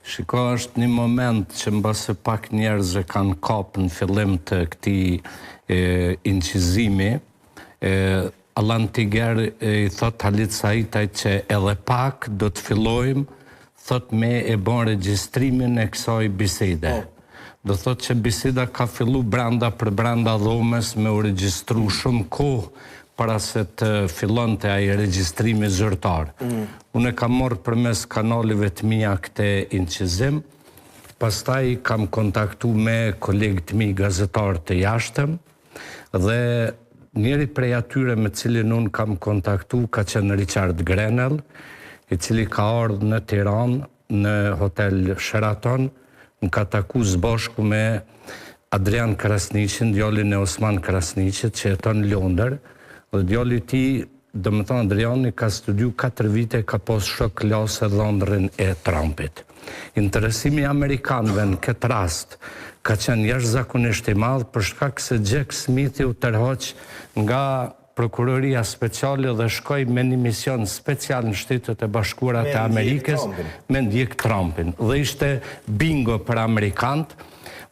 Shiko, është një moment që mbase pak njerëz e kanë kapë në fillim të këtij incizimi. Allan Tiger i thot Halit Saitaj që edhe pak do të fillojmë, thot me e bon regjistrimin e kësaj bisede. Do thot që biseda ka fillu brenda për brenda dhomës me u regjistru shumë kohë para se të fillonte ai regjistrimi zyrtar. Unë kam marrë përmes kanaleve të mia këtë incizim, pastaj kam kontaktu me kolegët mi gazetarë të jashtëm dhe njëri prej atyre me cilin unë kam kontaktu ka qenë Richard Grenell, i cili ka ardhur në Tiranë në Hotel Sheraton, më ka taku së bashku me Adrian Krasniqin, djalin e Osman Krasniqit që jeton në Londër, dhe djali ti, do më thonë Adriani, ka studiu 4 vite, ka pos shok klasë dhëndrin e Trumpit. Interesimi amerikanëve në këtë rast ka qenë jashtëzakonisht i madh për shkak se Jack Smithi u tërhoq nga Prokuroria Speciale dhe shkoi me një mision special në Shtetet e Bashkuara të Amerikës me ndjek Trumpin. Dhe ishte bingo për amerikanët.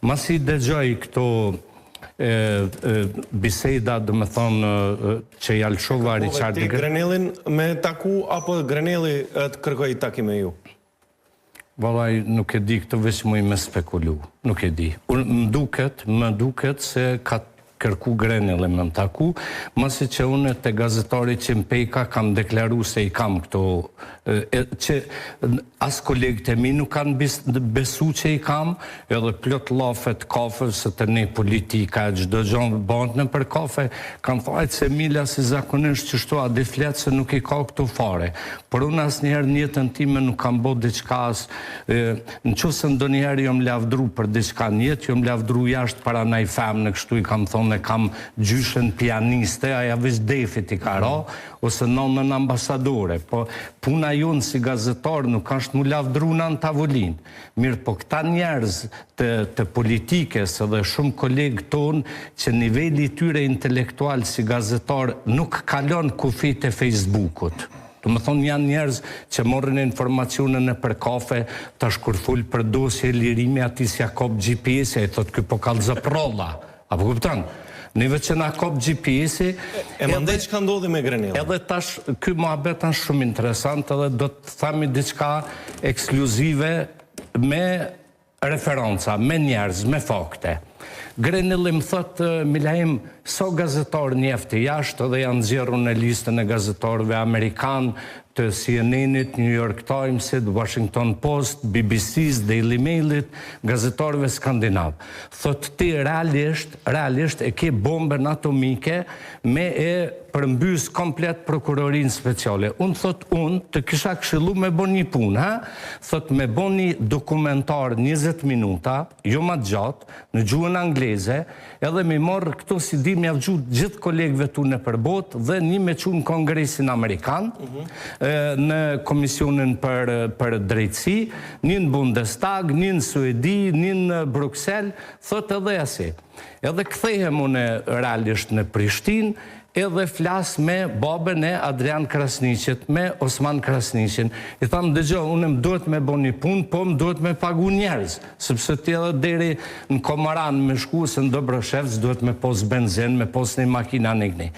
Masi dëgjoj këto biseda, do me thonë, që jalshova Richard Grenellin me taku, apo Grenelli të kërkoj takim me ju? Valaj, nuk e di, këtë veç mu i me spekulu. Nuk e di. Më duket se ka kërku Grenelli me më taku, masi që unë të gazetari që më pejka kam deklaru se i kam këto, që as kolegët e mi nuk kanë besu që i kam, edhe plot lafet kafe, se të ne politika, gjdo gjonë bëndë në për kafe, kanë thajtë se Mila si zakonisht që shtu a di fletë se nuk i ka këto fare. Por unë as njerë njëtën time nuk kam bot diqka as, në qësë ndo njerë jom lavdru për diqka njetë, jom lavdru jashtë para na i femë në kështu i kam thonë e kam gjyshen pianiste, aja veç defit i ka ra, ose nonën ambasadore. Po puna jonë si gazetar nuk është mu lavdru në tavolin. Mirë, po këta njerëz të politikës edhe shumë kolegë tonë që nivelli tyre intelektual si gazetar nuk kalon kufit e Facebookut. Do më thonë janë njerëz që morën informacionën e për kafe, ta shkurfull për dosje lirimi ati si a kop GPS-e, e thotë kjo po kalë zëprolla. Apo kupton? Neve që na kop GPS-i... E mandej që ka ndodhi me Grenellin? Edhe tash, kjo muhabet është shumë interesant, edhe do të thami diçka ekskluzive me referenca, me njerëz, me fakte. Grenelli më thotë, Milaim, so gazetar njefti jashtë, edhe janë zjeru në listën e gazetarëve Amerikanë, të CNN-it, New York Times-it, Washington Post, BBC-s, Daily Mail-it, gazetarëve skandinavë. Thotë ti realisht e ke bombën atomike me e përmbys komplet prokurorinë speciale. Unë thotë të kisha këshillu me bon një punë, thotë me bon një dokumentar 20 minuta, jo ma gjatë, në gjuhën angleze, edhe me morë këto si di mja gjuhë gjithë kolegëve tu në përbot dhe një me qunë Kongresin Amerikan, në Komisionin për drejtësi, një në Bundestag, një në Suedi, një në Bruxelles, thot edhe asi. Edhe kthehem unë realisht në Prishtinë, edhe flas me babën e Adrian Krasniqit, me Osman Krasniqin. I thamë, dëgjo, unë më duhet me bo një punë, po më duhet me pagu njerëz, sepse ti edhe deri në Komaran me shku, se në Dobroshevc duhet me pos benzin, me pos një makina në gni.